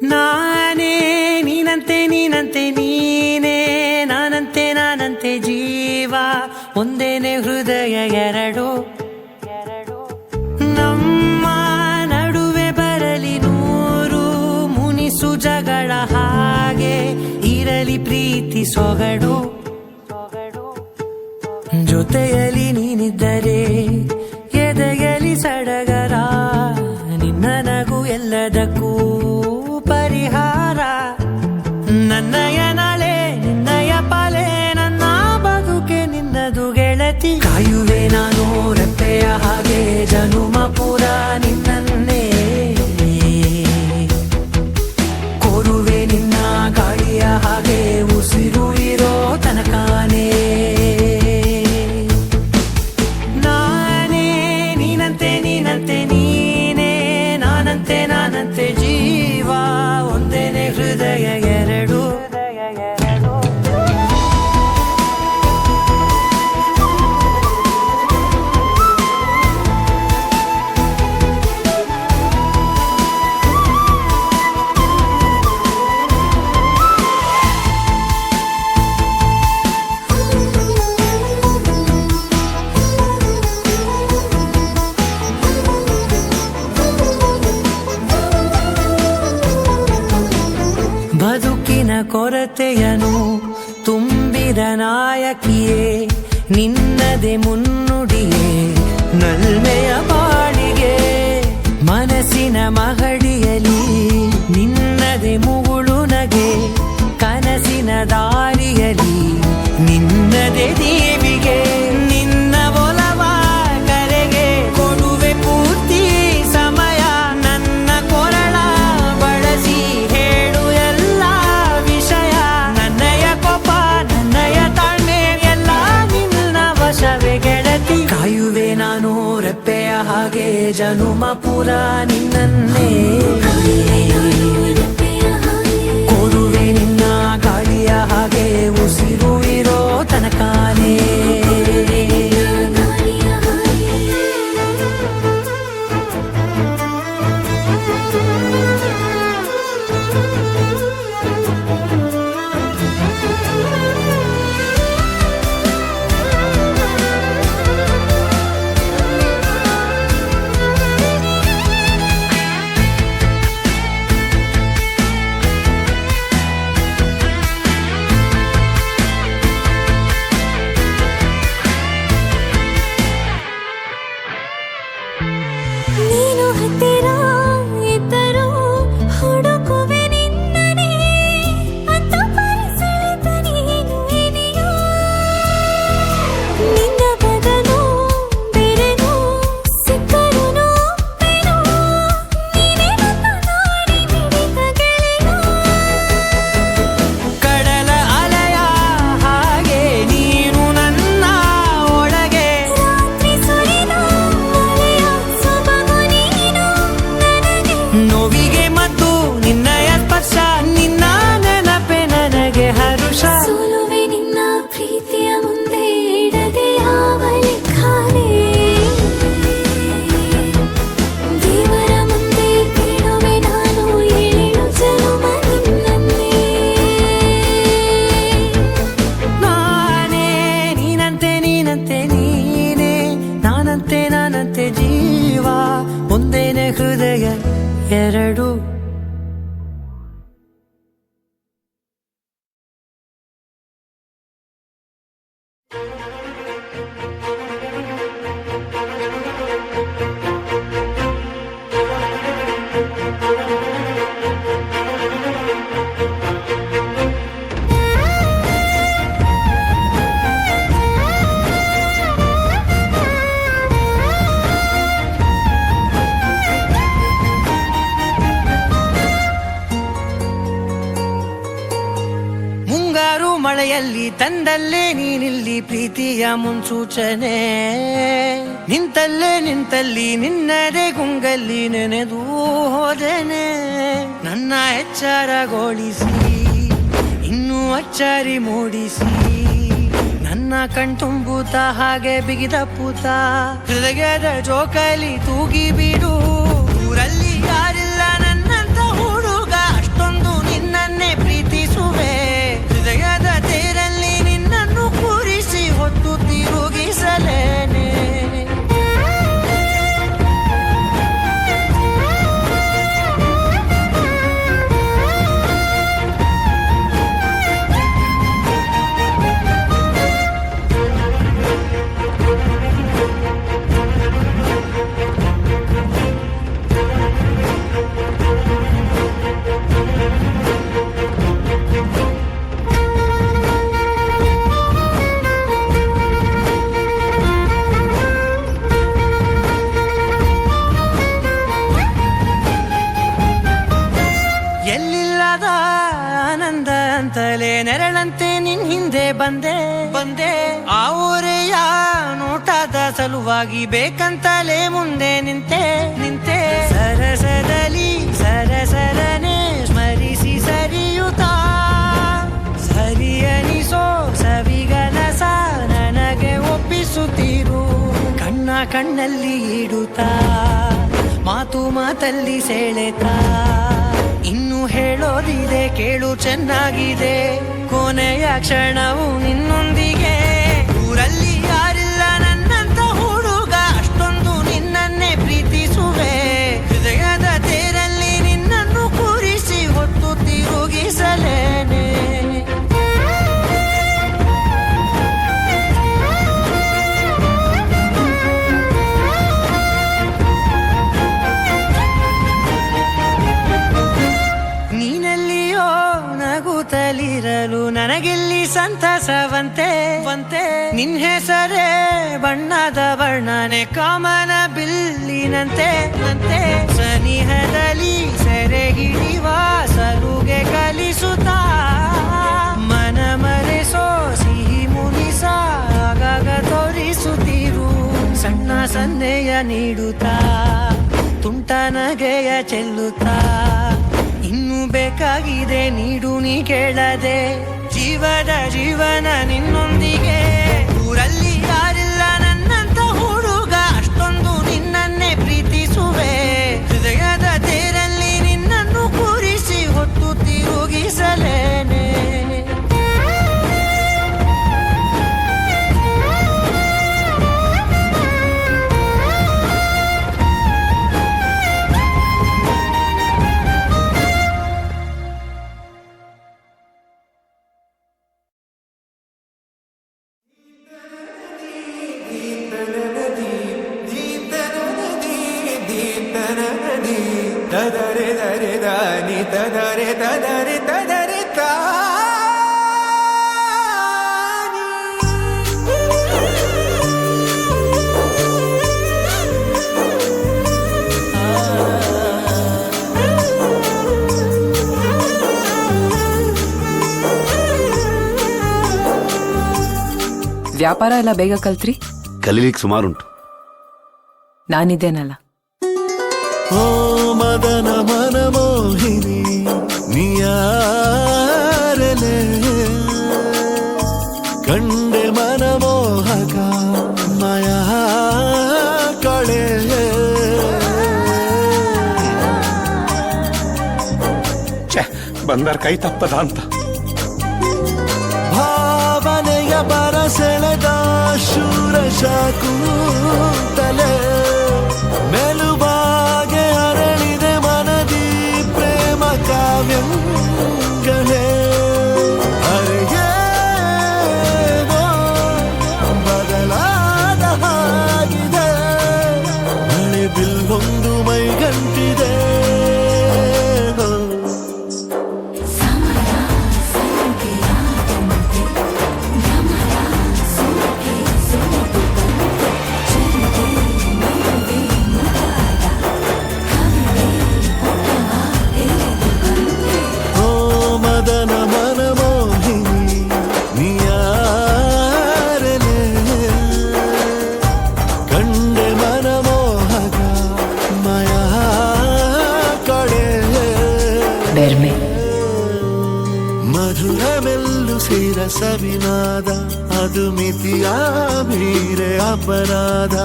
ನಾನೇ ನೀನಂತೆ ನೀನಂತೆ ನೀನೇ, ನಾನಂತೆ ನಾನಂತೆ ಜೀವ ಒಂದೇನೆ ಹೃದಯ ಎರಡು. ನಮ್ಮ ನಡುವೆ ಬರಲಿ ನೂರು ಮುನಿಸು ಜಗಳ, ಹಾಗೆ ಇರಲಿ ಪ್ರೀತಿ ಸೊಗಡು. ಜೊತೆಯಲ್ಲಿ ನೀನಿದ್ದರೆ ಎದೆಯಲಿ ಸಡಗರ, ನಿನ್ನ ನಗು ಎಲ್ಲದಕ್ಕೂ ಪರಿಹಾರ. ನನ್ನಯ ನಾಳೆ ನಿನ್ನಯ ಪಾಲೆ, ನನ್ನ ಬದುಕೆ ನಿನ್ನದು ಗೆಳತಿ. ಕಾಯುವೆ ನಾನು ರೆಪ್ಪೆಯ ಹಾಗೆ ಜನುಮ ಪುರ ನಿನ್ನನ್ನೇ, ಕೋರುವೆ ನಿನ್ನ ಗಾಳಿಯ ಹಾಗೆ ಉಸಿರು ಇರೋ ತನಕಾನೇ. ನಾನೇ ನೀನಂತೆ ನೀನಂತೆ ನೀನೇ, ನಾನಂತೆ ನಾನಂತೆ ಜೀವ ಒಂದೇನೆ ಹೃದಯ ಎರಡು. ಬದುಕಿನ ಕೊರತೆಯನು ತುಂಬಿದ ನಾಯಕಿಯೇ, ನಿನ್ನದೆ ಮುನ್ನುಡಿಯೇ ನಲ್ಮೆಯ ಬಾಳಿಗೆ. ಮನಸ್ಸಿನ ಮಹಡಿಯಲಿ ನಿನ್ನದೆ ಮುಗುಳು ನಗೆ, ಕನಸಿನ ದಾರಿಯಲಿ ನಿನ್ನದೆ ದೇವಿಗೆ. ನಿನ್ನ ಒಲವ ಕರೆಗೆ ಕೊಡುವೆ ಪೂರ್ತಿ ಸಮಯ, ನನ್ನ ಕೊರಳ ಬಳಸಿ ಹೇಳು ಎಲ್ಲ ವಿಷಯ. ನನ್ನಯ ಕೋಪ ನನ್ನಯ ತಾಳ್ಮೆ ಎಲ್ಲ ನಿನ್ನ ವಶವೇ ಗೆಳತಿ. ಕಾಯುವೆ ನಾನು ರೆಪ್ಪೆಯ ಹಾಗೆ ಜನುಮ ಪುರ ನಿನ್ನನ್ನೇ, ಕೋರುವೆ ನಿನ್ನ ಗಾಳಿಯ ಹಾಗೆ ಉಸಿರು ಇರೋ ತನಕಾನೇ. ನೀನು ಹತ್ತಿರ ಇದ್ದರೂ ಹುಡುಕುವೆ ನಿನ್ನನೇ, ಅಂತ ಪರಿಸರದ ನೀನು ಇದೆಯೋ. ನಿನ್ನ ಬದಲು ಬೇರೆನೋ ಸಿಕ್ಕರೂ ನೋವೆನೋ, ನೀನೇ ನನ್ನ ನಾಡಿ ಮಿಡಿದ ಗೆಳೆಯ. ಕಡಲ ಅಲೆಯ ಹಾಗೆ ನೀನು ನನ್ನ ಒಳಗೆ, ರಾತ್ರಿ ಸುರಿದ ಮಳೆಯ ಸೊಬಗು ನೀನು ನನಗೆ. ನೋವಿಗೆ ಮತ್ತು ನಿನ್ನಯ ಸ್ಪರ್ಶ, ನಿನ್ನ ನೆನಪೆ ನನಗೆ ಹರುಷ. ಸೋಲುವೆ ನಿನ್ನ ಪ್ರೀತಿಯ ಮುಂದೆ ಇಡದೆ ಯಾವ ಲೆಕ್ಕನೇ, ದೇವರ ಮುಂದೆ ಬೇಡುವೆ ನಾನು ಏಳು ಜನುಮ ನಿನ್ನನ್ನೇ. ನಾನೇ ನೀನಂತೆ ನೀನಂತೆ ನೀನೇ, ನಾನಂತೆ ನಾನಂತೆ ಜೀವ ಒಂದೇನೆ ಹೃದಯ ಎರಡು. ಮುಂಗಾರು ಮಳೆಯಲ್ಲಿ ತಂದಲ್ಲೇ ನೀನಿಲ್ಲಿ ಪ್ರೀತಿಯ ಮುನ್ಸೂಚನೆ, ನಿಂತಲ್ಲೇ ನಿಂತಲ್ಲಿ ನಿನ್ನದೇ ಗುಂಗಲ್ಲಿ ನೆನೆದು ಹೋದೆನೆ. ನನ್ನ ಎಚ್ಚರಗೊಳಿಸಿ ಇನ್ನೂ ಅಚ್ಚರಿ ಮೂಡಿಸಿ, ನನ್ನ ಕಣ್ತುಂಬುತ್ತ ಹಾಗೆ ಬಿಗಿದ ಪೂತ ಹೃದಯದ ಜೋಕಾಲಿ ತೂಗಿ ಬಿಡು. ಊರಲ್ಲಿ ಯಾರಿಲ್ಲ ನನ್ನಂತ ಹುಡುಗ, ಅಷ್ಟು ಬಂದೆ ಆ ಊರೆಯ ನೋಟದ ಸಲುವಾಗಿ ಬೇಕಂತಲೇ ಮುಂದೆ ನಿಂತೆ ಸರಸರನೆ ಸ್ಮರಿಸಿ ಸರಿಯುತ್ತಾ ಸರಿ ಅನಿಸೋ ಸವಿಗನಸ ನನಗೆ ಒಪ್ಪಿಸುತ್ತೀರು ಕಣ್ಣಲ್ಲಿ ಇಡುತ್ತಾ ಮಾತಲ್ಲಿ ಸೆಳೆತಾ ಇನ್ನು ಹೇಳೋದಿದೆ ಕೇಳು ಚೆನ್ನಾಗಿದೆ ಕೊನೆಯ ಕ್ಷಣವು ನಿನ್ನೊಂದಿಗೆ ಊರಲ್ಲಿ ಯಾರಿಲ್ಲ ನನ್ನಂತ ಹುಡುಗ ಅಷ್ಟೊಂದು ನಿನ್ನನ್ನೇ ಪ್ರೀತಿಸುವೆ ಹೃದಯದ ತೇರಲ್ಲಿ ನಿನ್ನನ್ನು ಕೂರಿಸಿ ಹೊತ್ತು ತಿರುಗಿಸಲೇನೆ ನಗುತ್ತಲಿರಲು ನನಗಿಲ್ಲಿ ಸಂತಸವಂತೆ ನಿನ್ ಹೆಸರೇ ಬಣ್ಣದ ವರ್ಣನೆ ಕಾಮನ ಬಿಲ್ಲಿನಂತೆ ಸನಿಹದಲ್ಲಿ ಸೆರೆ ಹಿಡಿಯುವ ಸಲುಗೆ ಕಲಿಸುತ್ತಾ ಮನ ಮರೆಸೋ ಸಿಹಿ ಮುನಿಸ ಆಗಾಗ ತೋರಿಸುತ್ತೀರು ಸಣ್ಣ ಸನ್ನೆಯ ನೀಡುತ್ತಾ ತುಂಟ ನಗೆಯ ಚೆಲ್ಲುತ್ತಾ ಇನ್ನು ಬೇಕಾಗಿದೆ ನೀಡು ನೀ ಕೇಳದೆ ಜೀವನ ನಿನ್ನೊಂದಿಗೆ ಊರಲ್ಲಿ ಯಾರಿಲ್ಲ ನನ್ನಂತ ಹುಡುಗ ಅಷ್ಟೊಂದು ನಿನ್ನನ್ನೇ ಪ್ರೀತಿಸುವೆ ಹೃದಯದ ತೇರಲ್ಲಿ ನಿನ್ನನ್ನು ಕೂರಿಸಿ ಹೊತ್ತು ತಿರುಗಿಸಲೇನೆ ವ್ಯಾಪಾರ ಎಲ್ಲ ಬೇಗ ಕಲ್ತ್ರಿ? ಕಲೀಲಿಕ್ಕೆ ಸುಮಾರುಂಟು. ನಾನಿದ್ದೇನಲ್ಲ. ಓ ಮದನ ಮನಮೋಹಿನಿ ನಿಯಾರಲೆ ಕಂಡೆ ಮನಮೋಹಕ ಮಾಯಾ ಕಳೆ ಬಂದರ್ ಕೈ ತಪ್ಪದ ಅಂತ ಭಾವನೆಯ ಬರಸೆಳೆದ ಶೂರಶಕುಂತಲೆ ಮೆಲುಬಾಗೆ ಅರಳಿದೆ ಮನದಿ ಪ್ರೇಮ ಕಾವ್ಯಗಳೇ ಅರೆಗೇನೋ ಬದಲಾದ ಹಾಗಿದೆ ಮಳೆ ಬಿಲ್ಲೊಂದು ಮೈಗಂಟಿದೆ ಮಧುರವೆಲ್ಲು ಸೇರ ಸವಿನಾದ ಅದು ಮಿತಿಯ ಮೀರೆ ಅಪರಾಧ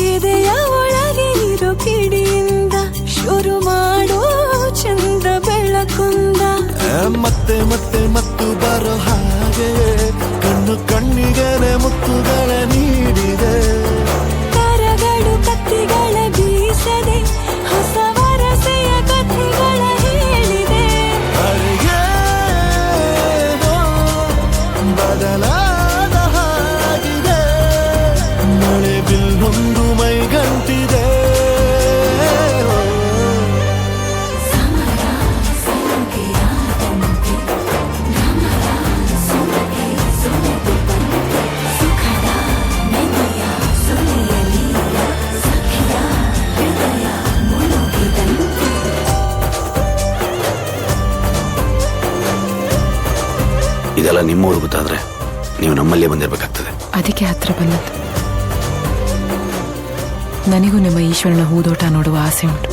ಎದೆಯ ಒಳಗೆ ಇರೋ ಕಿಡಿಯಿಂದ ಶುರು ಮಾಡೋ ಚಂದ ಬೆಳಕುಂದ ಮತ್ತೆ ಮತ್ತೆ ಮತ್ತು ಬರೋ ಹಾಗೆ ಕಣ್ಣಿಗೆ ಮುತ್ತುಗಳ ನೀಡಿದೆ ಕರಗಳು ಕತ್ತಿಗಳ ಬೀಸದೆ ಹೊಸ ವರಸೆಯ ಕಥೆಗಳ ಹೇಳಿದೆ ಬದಲಾದ ಹಾಗಿದೆ ಮಳೆ ಬಿಲ್ಲೊಂದು ಮೈಗಂಟಿದೆ ಇದೆಲ್ಲ ನಿಮ್ಮವ್ರು ಗೊತ್ತಾದ್ರೆ ನೀವು ನಮ್ಮಲ್ಲೇ ಬಂದಿರಬೇಕಾಗ್ತದೆ. ಅದಕ್ಕೆ ಹತ್ರ ಬಂದದ್ದು. ನನಗೂ ನಿಮ್ಮ ಈಶ್ವರನ ಹೂದೋಟ ನೋಡುವ ಆಸೆ ಉಂಟು.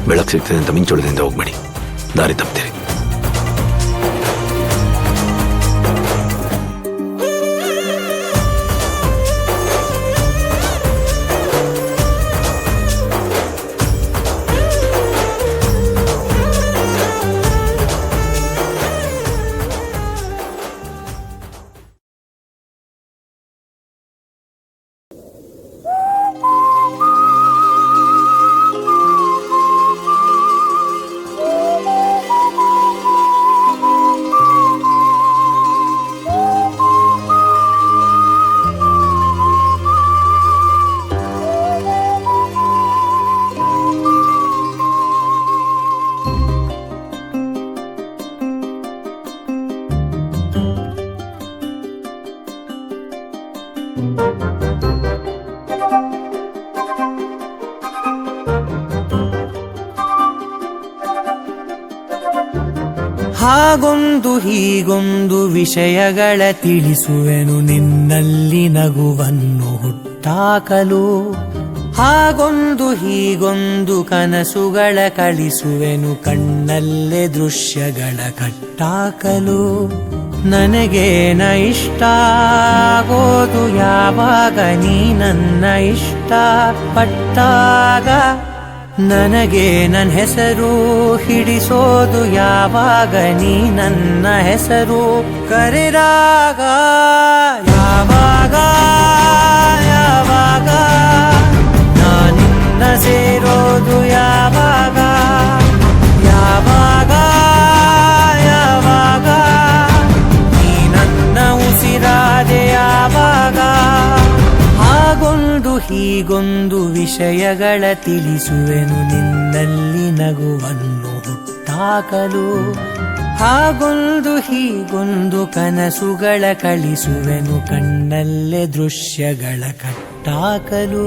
ಬೆಳಕು ಸಿಗ್ತದೆ ಅಂತ ಮಿಂಚೋಳದಿಂದ ಹೋಗ್ಬೇಡಿ, ದಾರಿ ತಪ್ತೀರಿ. ಹಾಗೊಂದು ಹೀಗೊಂದು ವಿಷಯಗಳ ತಿಳಿಸುವೆನು ನಿನ್ನಲ್ಲಿ ನಗುವನ್ನು ಹುಟ್ಟಾಕಲು. ಹಾಗೊಂದು ಹೀಗೊಂದು ಕನಸುಗಳ ಕಳಿಸುವೆನು ಕಣ್ಣಲ್ಲೇ ದೃಶ್ಯಗಳ ಕಟ್ಟಾಕಲು. ನನಗೇನ ಇಷ್ಟ ಆಗೋದು ಯಾವಾಗ ನೀ ನನ್ನ ಇಷ್ಟ ಪಟ್ಟಾಗ. ನನಗೆ ನನ್ನ ಹೆಸರು ಹಿಡಿಸೋದು ಯಾವಾಗ ನೀ ನನ್ನ ಹೆಸರು ಕರೆದಾಗ. ಯಾವಾಗ ಯಾವಾಗ ನಾನಿನ್ನ ಸೇರೋದು ಯಾವಾಗ. ಯಾವಾಗ ಯಾವಾಗ ನೀ ನನ್ನ ಉಸಿರಾದೆ ಯಾವಾಗ. ಹಾಗೊಂದು ಹೀಗೊಂದು ವಿಷಯಗಳ ತಿಳಿಸುವೆನು ನಿನ್ನಲ್ಲಿ ನಗುವನ್ನು ಹುಟ್ಟಾಕಲು. ಹಾಗೊಂದು ಹೀಗೊಂದು ಕನಸುಗಳ ಕಳಿಸುವೆನು ಕಣ್ಣಲ್ಲೇ ದೃಶ್ಯಗಳ ಕಟ್ಟಾಕಲು.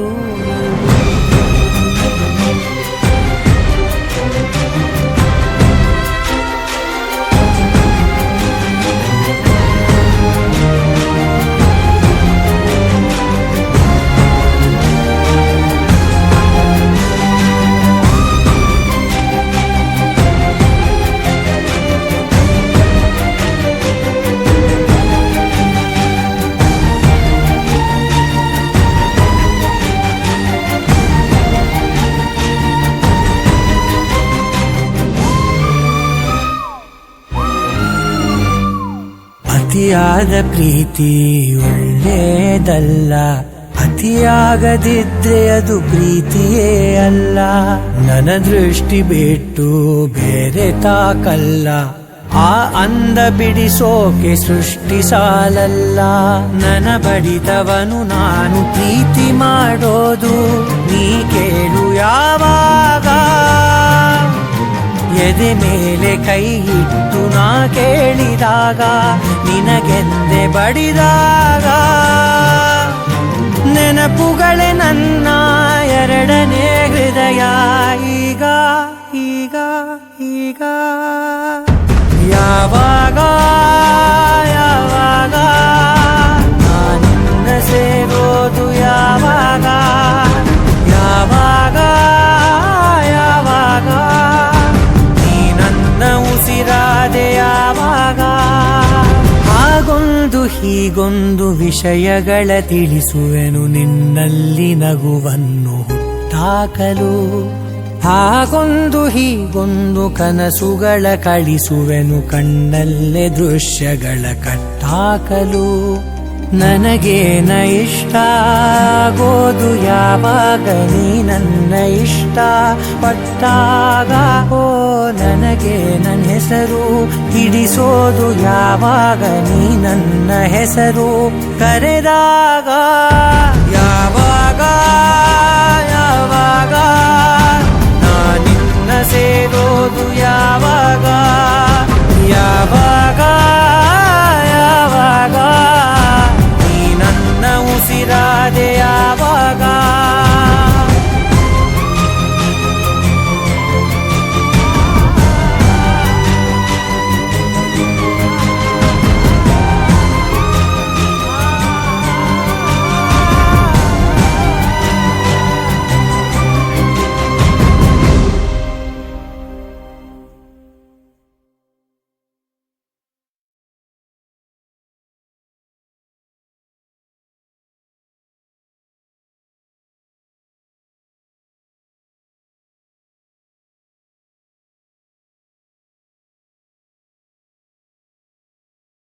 ಅತಿಯಾದ ಪ್ರೀತಿ ಒಳ್ಳೆಯದಲ್ಲ, ಅತಿಯಾಗದಿದ್ರೆ ಅದು ಪ್ರೀತಿಯೇ ಅಲ್ಲ. ನನ್ನ ದೃಷ್ಟಿ ಬಿಟ್ಟು ಬೇರೆ ತಾಕಲ್ಲ, ಆ ಅಂದ ಬಿಡಿಸೋಕೆ ಸೃಷ್ಟಿ ಸಾಲಲ್ಲ. ನನ್ನ ಬಡಿದವನು ನಾನು ಪ್ರೀತಿ ಮಾಡೋದು ನೀ ಕೇಳು ಯಾವಾಗ. ಎದೆ ಮೇಲೆ ಕೈ ಇಟ್ಟು ನಾ ಕೇಳಿದಾಗ ನಿನಗೆಂದೆ ಬಡಿದಾಗ. ನೆನಪುಗಳೇ ನನ್ನ ಎರಡನೇ ಹೃದಯ ಈಗ ಈಗ ಈಗ. ಯಾವಾಗ ಯಾವಾಗ ನಾನಿನ್ನ ಸೇರೋದು ಯಾವಾಗ. ಯಾವಾಗ ಯಾವಾಗ ನೀ ನನ್ನ ಉಸಿರಾದೆ ಯಾವಾಗ. ಹಾಗೊಂದು ಹೀಗೊಂದು ವಿಷಯಗಳ ತಿಳಿಸುವೆನು ನಿನ್ನಲ್ಲಿ ನಗುವನ್ನು ಹುಟ್ಟಾಕಲು. ಹಾಗೊಂದು ಹೀಗೊಂದು ಕನಸುಗಳ ಕಳಿಸುವೆನು ಕಣ್ಣಲ್ಲೇ ದೃಶ್ಯಗಳ ಕಟ್ಟಾಕಲು. ನನಗೇನ ಇಷ್ಟ ಆಗೋದು ಯಾವಾಗ ನೀ ನನ್ನ ಇಷ್ಟ ಪಟ್ಟಾಗ. ಓ ನನಗೆ ನನ್ನ ಹೆಸರು ಹಿಡಿಸೋದು ಯಾವಾಗ ನೀ ನನ್ನ ಹೆಸರು ಕರೆದಾಗ. ಯಾವಾಗ